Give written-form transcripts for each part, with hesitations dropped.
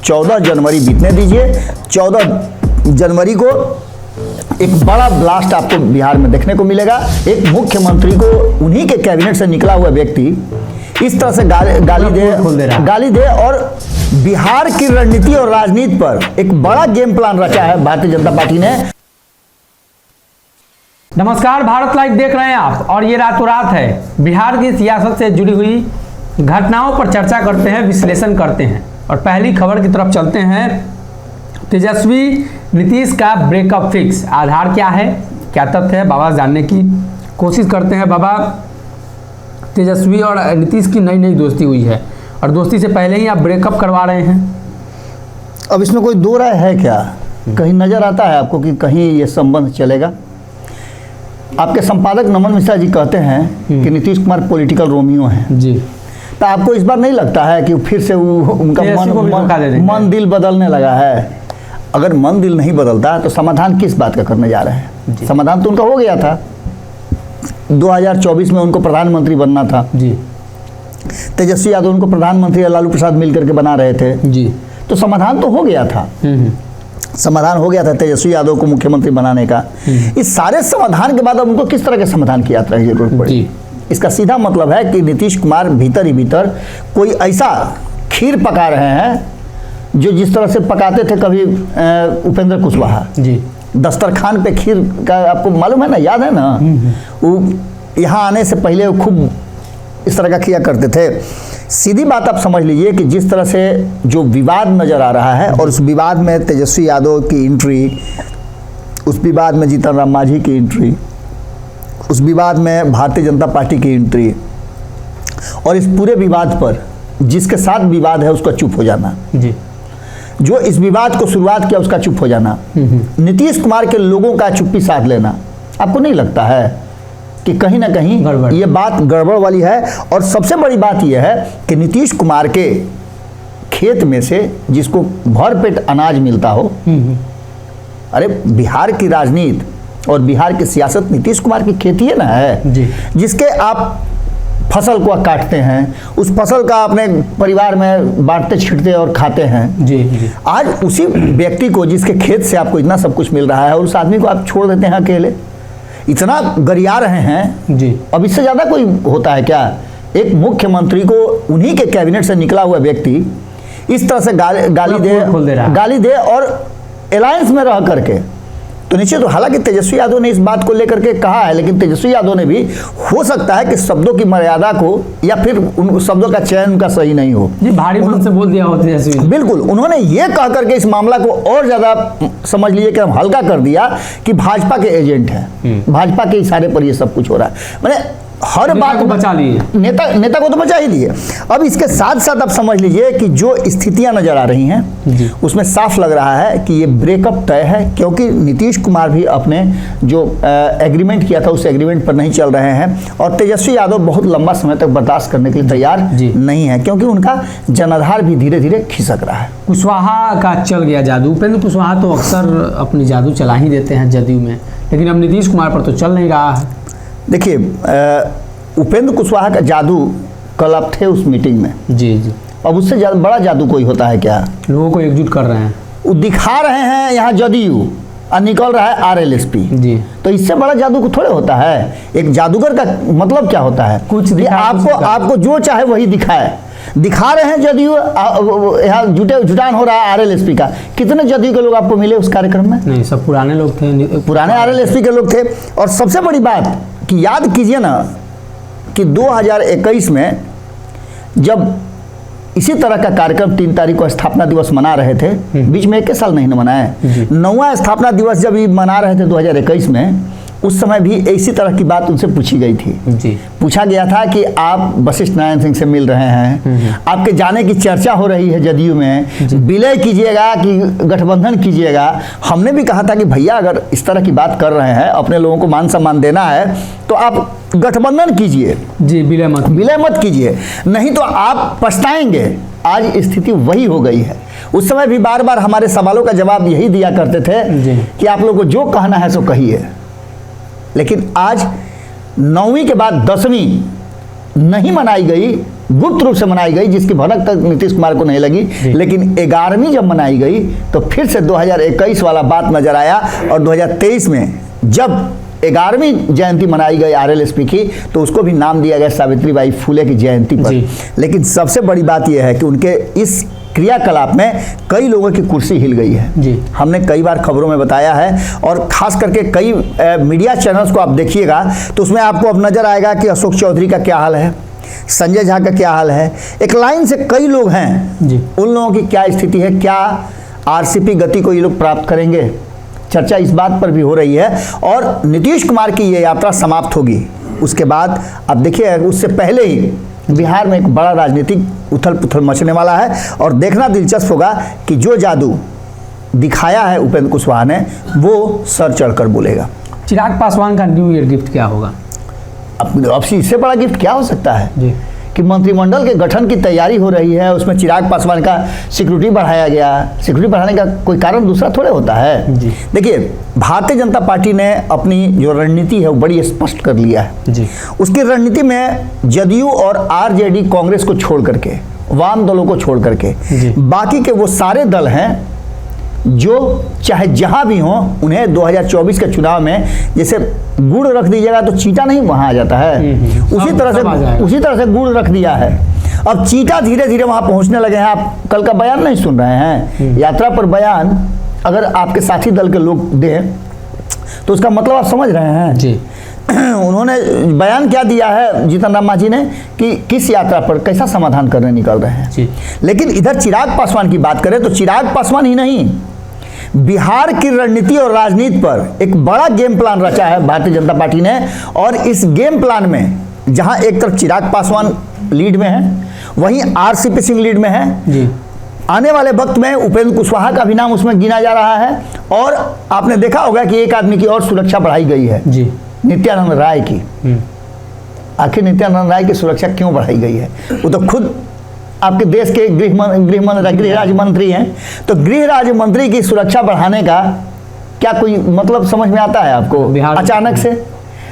14 जनवरी बीतने दीजिए। 14 जनवरी को एक बड़ा ब्लास्ट आपको बिहार में देखने को मिलेगा। एक मुख्यमंत्री को उन्हीं के कैबिनेट से निकला हुआ व्यक्ति इस तरह से गाली दे और बिहार की रणनीति और राजनीति पर एक बड़ा गेम प्लान रचा है भारतीय जनता पार्टी ने। नमस्कार, भारत लाइव देख रहे हैं आप और ये रातों रात है। बिहार की सियासत से जुड़ी हुई घटनाओं पर चर्चा करते हैं, विश्लेषण करते हैं और पहली खबर की तरफ चलते हैं। तेजस्वी नीतीश का ब्रेकअप फिक्स, आधार क्या है, क्या तथ्य है, बाबा जानने की कोशिश करते हैं। बाबा, तेजस्वी और नीतीश की नई दोस्ती हुई है और दोस्ती से पहले ही आप ब्रेकअप करवा रहे हैं। अब इसमें कोई दो राय है क्या? कहीं नजर आता है आपको कि कहीं ये संबंध चलेगा? आपके संपादक नमन मिश्रा जी कहते हैं कि नीतीश कुमार पॉलिटिकल रोमियो हैं जी। तो आपको इस बार नहीं लगता है कि फिर से उनका मन दिल बदलने लगा है? अगर मन दिल नहीं बदलता तो समाधान किस बात का करने जा रहे हैं? समाधान तो उनका हो गया था। 2024 में उनको प्रधानमंत्री बनना था जी। तेजस्वी यादव उनको प्रधानमंत्री और लालू प्रसाद मिलकर के बना रहे थे जी। तो समाधान तो हो गया था। समाधान हो गया था तेजस्वी यादव को मुख्यमंत्री बनाने का। इस सारे समाधान के बाद अब उनको किस तरह के समाधान की यात्रा की जरूरत पड़ी? इसका सीधा मतलब है कि नीतीश कुमार भीतर ही भीतर कोई ऐसा खीर पका रहे हैं जो जिस तरह से पकाते थे कभी उपेंद्र कुशवाहा जी। दस्तरखान पे खीर का आपको मालूम है ना, याद है ना? वो यहाँ आने से पहले वो खूब इस तरह का किया करते थे। सीधी बात आप समझ लीजिए कि जिस तरह से जो विवाद नज़र आ रहा है और उस विवाद में तेजस्वी यादव की एंट्री, उस विवाद में जीतन राम मांझी की एंट्री, उस विवाद में भारतीय जनता पार्टी की एंट्री और इस पूरे विवाद पर जिसके साथ विवाद है उसका चुप हो जाना जी। जो इस विवाद को शुरुआत किया उसका चुप हो जाना, नीतीश कुमार के लोगों का चुप्पी साध लेना, आपको नहीं लगता है कि कहीं ना कहीं ये बात गड़बड़ वाली है? और सबसे बड़ी बात यह है कि नीतीश कुमार के खेत में से जिसको भरपेट अनाज मिलता हो, अरे बिहार की राजनीति और बिहार की सियासत नीतीश कुमार की खेती है ना है जी। जिसके आप फसल को काटते हैं, उस फसल का अपने परिवार में बांटते छिड़ते और खाते हैं जी। आज उसी व्यक्ति को जिसके खेत से आपको इतना सब कुछ मिल रहा है और उस आदमी को आप छोड़ देते हैं अकेले, इतना गरिया रहे हैं जी। अब इससे ज़्यादा कोई होता है क्या? एक मुख्यमंत्री को उन्हीं के कैबिनेट से निकला हुआ व्यक्ति इस तरह से गाली दे और अलायंस में रह करके, तो निश्चित तो हालांकि तेजस्वी यादव ने इस बात को लेकर के कहा है, लेकिन तेजस्वी यादव ने भी हो सकता है कि शब्दों की मर्यादा को या फिर उन शब्दों का चयन उनका सही नहीं हो जी। भारी मन से बोल दिया हो तेजस्वी। बिल्कुल, उन्होंने ये कह करके इस मामला को और ज्यादा समझ लीजिए कि हम हल्का कर दिया कि भाजपा के एजेंट हैं, भाजपा के इशारे पर ये सब कुछ हो रहा है। मैंने हर बात को बचा लिए, नेता को तो बचा ही लिए। अब इसके साथ साथ आप समझ लीजिए कि जो स्थितियां नजर आ रही हैं उसमें साफ लग रहा है कि ये ब्रेकअप तय है, क्योंकि नीतीश कुमार भी अपने जो एग्रीमेंट किया था उस एग्रीमेंट पर नहीं चल रहे हैं और तेजस्वी यादव बहुत लंबा समय तक बर्दाश्त करने के लिए तैयार नहीं है, क्योंकि उनका जनाधार भी धीरे धीरे खिसक रहा है। कुशवाहा का चल गया जादू। उपेंद्र कुशवाहा तो अक्सर अपनी जादू चला ही देते हैं जदयू में, लेकिन अब नीतीश कुमार पर तो चल नहीं रहा है। देखिए, उपेंद्र कुशवाहा का जादू कल आप थे उस मीटिंग में जी। अब उससे बड़ा जादू कोई होता है क्या? लोगों को एकजुट कर रहे हैं, वो दिखा रहे हैं यहाँ जदयू और निकल रहा है आरएलएसपी जी। तो इससे बड़ा जादू को थोड़े होता है। एक जादूगर का मतलब क्या होता है? कुछ आपको जो चाहे वही दिखा रहे हैं जदयू, यहाँ जुटान हो रहा है आरएलएसपी का। कितने जदयू के लोग आपको मिले उस कार्यक्रम में? नहीं, सब पुराने लोग थे, पुराने आरएलएसपी के लोग थे। और सबसे बड़ी बात कि याद कीजिए ना कि 2021 में जब इसी तरह का कार्यक्रम 3 तारीख को स्थापना दिवस मना रहे थे, बीच में एक साल नहीं मनाए, 9वां स्थापना दिवस जब ये मना रहे थे 2021 में, उस समय भी इसी तरह की बात उनसे पूछी गई थी जी। पूछा गया था कि आप वशिष्ठ नारायण सिंह से मिल रहे हैं, आपके जाने की चर्चा हो रही है जदयू में, विलय कीजिएगा कि गठबंधन कीजिएगा। हमने भी कहा था कि भैया अगर इस तरह की बात कर रहे हैं, अपने लोगों को मान सम्मान देना है तो आप गठबंधन कीजिए जी, विलय मत कीजिए, नहीं तो आप पछताएंगे। आज स्थिति वही हो गई है। उस समय भी बार बार हमारे सवालों का जवाब यही दिया करते थे कि आप लोगों को जो कहना है सो कहिए, लेकिन आज 9वीं के बाद 10वीं नहीं मनाई गई गुप्त रूप से मनाई गई, जिसकी भनक तक नीतीश कुमार को नहीं लगी, लेकिन 11वीं जब मनाई गई तो फिर से 2021 वाला बात नजर आया। और 2023 में जब 11वीं जयंती मनाई गई आरएलएसपी की, तो उसको भी नाम दिया गया सावित्रीबाई फुले की जयंती पर। लेकिन सबसे बड़ी बात यह है कि उनके इस क्रियाकलाप में कई लोगों की कुर्सी हिल गई है जी। हमने कई बार खबरों में बताया है, और खास करके कई मीडिया चैनल्स को आप देखिएगा तो उसमें आपको अब नजर आएगा कि अशोक चौधरी का क्या हाल है, संजय झा का क्या हाल है, एक लाइन से कई लोग हैं जी। उन लोगों की क्या स्थिति है, क्या आरसीपी गति को ये लोग प्राप्त करेंगे, चर्चा इस बात पर भी हो रही है। और नीतीश कुमार की ये यात्रा समाप्त होगी, उसके बाद अब देखिए उससे पहले ही बिहार में एक बड़ा राजनीतिक उथल पुथल मचने वाला है, और देखना दिलचस्प होगा कि जो जादू दिखाया है उपेंद्र कुशवाहा ने वो सर चढ़कर बोलेगा। चिराग पासवान का न्यू ईयर गिफ्ट क्या होगा? अब इससे बड़ा गिफ्ट क्या हो सकता है जी। कि मंत्रिमंडल के गठन की तैयारी हो रही है, उसमें चिराग पासवान का सिक्योरिटी बढ़ाया गया। सिक्योरिटी बढ़ाने का कोई कारण दूसरा थोड़े होता है। देखिए, भारतीय जनता पार्टी ने अपनी जो रणनीति है वो बड़ी स्पष्ट कर लिया है जी। उसकी रणनीति में जदयू और आरजेडी कांग्रेस को छोड़ करके, वाम दलों को छोड़ करके बाकी के वो सारे दल हैं जो चाहे जहां भी हों, उन्हें 2024 के चुनाव में जैसे गुड़ रख दीजिएगा तो चीटा नहीं वहां आ जाता है, उसी तरह से गुड़ रख दिया है। अब चीटा धीरे धीरे वहां पहुंचने लगे हैं। आप कल का बयान नहीं सुन रहे हैं, यात्रा पर बयान अगर आपके साथी दल के लोग दें तो उसका मतलब आप समझ रहे हैं जी। उन्होंने बयान क्या दिया है जीतन राम मांझी ने कि किस यात्रा पर कैसा समाधान करने निकल रहे हैं जी। लेकिन इधर चिराग पासवान की बात करें तो चिराग पासवान ही नहीं, बिहार की रणनीति और राजनीति पर एक बड़ा गेम प्लान रचा है भारतीय जनता पार्टी ने। और इस गेम प्लान में जहां एक तरफ चिराग पासवान लीड में है, वहीं आरसीपी सिंह लीड में है जी। आने वाले वक्त में उपेंद्र कुशवाहा का भी नाम उसमें गिना जा रहा है। और आपने देखा होगा कि एक आदमी की और सुरक्षा बढ़ाई गई है जी, नित्यानंद राय की। आखिर नित्यानंद राय की सुरक्षा क्यों बढ़ाई गई है? वो तो खुद आपके देश के गृह राज्य मंत्री हैं, तो गृह राज्य मंत्री की सुरक्षा बढ़ाने का क्या कोई मतलब समझ में आता है आपको अचानक से?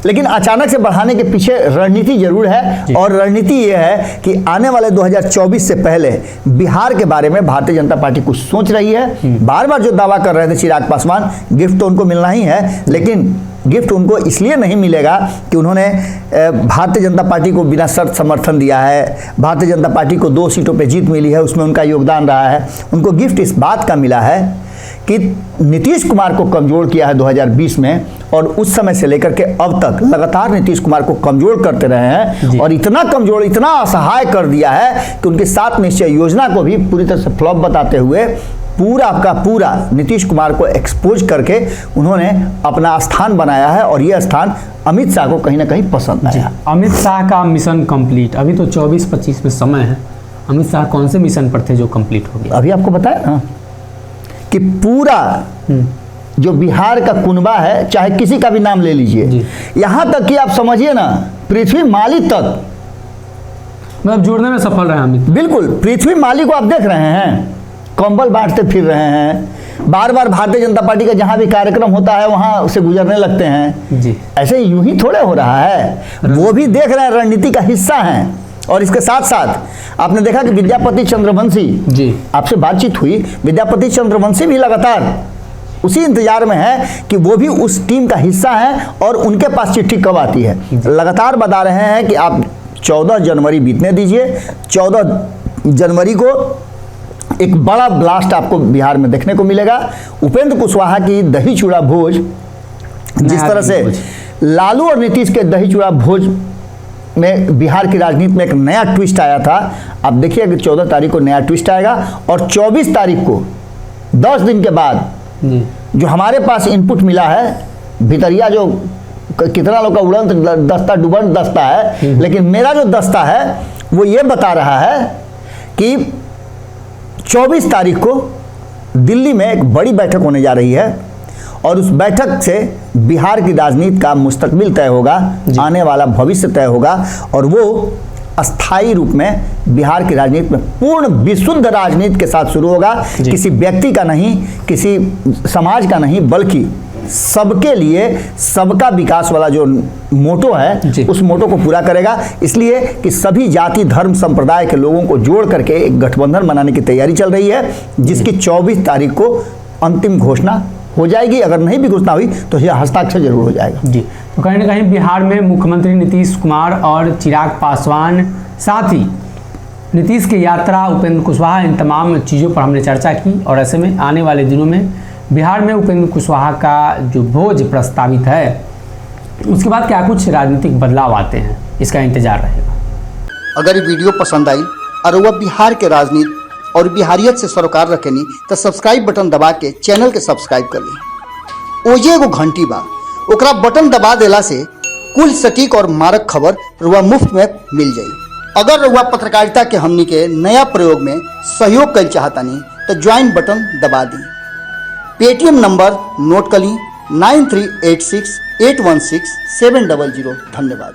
लेकिन अचानक से बढ़ाने के पीछे रणनीति जरूर है, और रणनीति यह है कि आने वाले 2024 से पहले बिहार के बारे में भारतीय जनता पार्टी कुछ सोच रही है। बार बार जो दावा कर रहे थे चिराग पासवान, गिफ्ट तो उनको मिलना ही है, लेकिन गिफ्ट उनको इसलिए नहीं मिलेगा कि उन्होंने भारतीय जनता पार्टी को बिना शर्त समर्थन दिया है, भारतीय जनता पार्टी को 2 सीटों पे जीत मिली है, उसमें उनका योगदान रहा है। उनको गिफ्ट इस बात का मिला है कि नीतीश कुमार को कमजोर किया है 2020 में, और उस समय से लेकर के अब तक लगातार नीतीश कुमार को कमजोर करते रहे हैं, और इतना कमजोर, इतना असहाय कर दिया है कि उनकी 7 निश्चय योजना को भी पूरी तरह से फ्लॉप बताते हुए पूरा का पूरा नीतीश कुमार को एक्सपोज करके उन्होंने अपना स्थान बनाया है। और यह स्थान अमित शाह को कहीं ना कहीं पसंद आया। अमित शाह का मिशन कंप्लीट, अभी तो 24-25 में समय है। अमित शाह कौन से मिशन पर थे जो कंप्लीट हो गया? अभी आपको बताया ना कि पूरा जो बिहार का कुनबा है, चाहे किसी का भी नाम ले लीजिए, यहां तक कि आप समझिए ना पृथ्वी माली तक मतलब जुड़ने में सफल रहे अमित। बिल्कुल, पृथ्वी माली को आप देख रहे हैं कंबल बांटते फिर रहे हैं, बार बार भारतीय जनता पार्टी का जहां भी कार्यक्रम होता है वहां से गुजरने लगते हैं जी। ऐसे यूं ही थोड़े हो रहा है, वो भी देख रहे हैं, रणनीति का हिस्सा हैं। और इसके साथ साथ आपने देखा कि विद्यापति चंद्रवंशी जी, आपसे बातचीत हुई, विद्यापति चंद्रवंशी भी लगातार उसी इंतजार में है कि वो भी उस टीम का हिस्सा है, और उनके पास चिट्ठी कब आती है। लगातार बता रहे हैं कि आप 14 जनवरी बीतने दीजिए, 14 जनवरी को एक बड़ा ब्लास्ट आपको बिहार में देखने को मिलेगा। उपेंद्र कुशवाहा की दही चूड़ा भोज, जिस तरह से लालू और नीतीश के दही चूड़ा भोज में बिहार की राजनीति में एक नया ट्विस्ट आया था, आप देखिए कि 14 तारीख को नया ट्विस्ट आएगा। और 24 तारीख को 10 दिन के बाद जो हमारे पास इनपुट मिला है, भितरिया जो कितना लोग का उड़ंत दस्ता डुबंत दस्ता है, लेकिन मेरा जो दस्ता है वो ये बता रहा है कि 24 तारीख को दिल्ली में एक बड़ी बैठक होने जा रही है, और उस बैठक से बिहार की राजनीति का मुस्तकबिल तय होगा, आने वाला भविष्य तय होगा, और वो अस्थायी रूप में बिहार की राजनीति में पूर्ण विशुद्ध राजनीति के साथ शुरू होगा। किसी व्यक्ति का नहीं, किसी समाज का नहीं, बल्कि सबके लिए सबका विकास वाला जो मोटो जी। है उस मोटो को पूरा करेगा। इसलिए कि सभी जाति धर्म संप्रदाय के लोगों को जोड़ करके एक गठबंधन बनाने की तैयारी चल रही है, जिसकी 24 तारीख को अंतिम घोषणा हो जाएगी। अगर नहीं भी घोषणा हुई तो यह हस्ताक्षर जरूर हो जाएगा। जी, तो कहीं ना कहीं बिहार में मुख्यमंत्री नीतीश कुमार और चिराग पासवान, साथ ही नीतीश की यात्रा, उपेंद्र कुशवाहा, इन तमाम चीज़ों पर हमने चर्चा की। और ऐसे में आने वाले दिनों में बिहार में उपेंद्र कुशवाहा का जो भोज प्रस्तावित है, उसके बाद क्या कुछ राजनीतिक बदलाव आते हैं, इसका इंतजार रहेगा। अगर ये वीडियो पसंद आई और वह बिहार के राजनीति और बिहारियत से सरोकार रखेनी तो सब्सक्राइब बटन दबा के चैनल के सब्सक्राइब कर ली। ओजे एगो घंटी बा, ओकरा बटन दबा देला से कुल सटीक और मारक खबर रुआ मुफ्त में मिल जाई। अगर रुआ पत्रकारिता के हमनी के नया प्रयोग में सहयोग कर चाहतानी तो ज्वाइन बटन दबा दी। पेटीएम नंबर नोट कर ली 9386816700। धन्यवाद।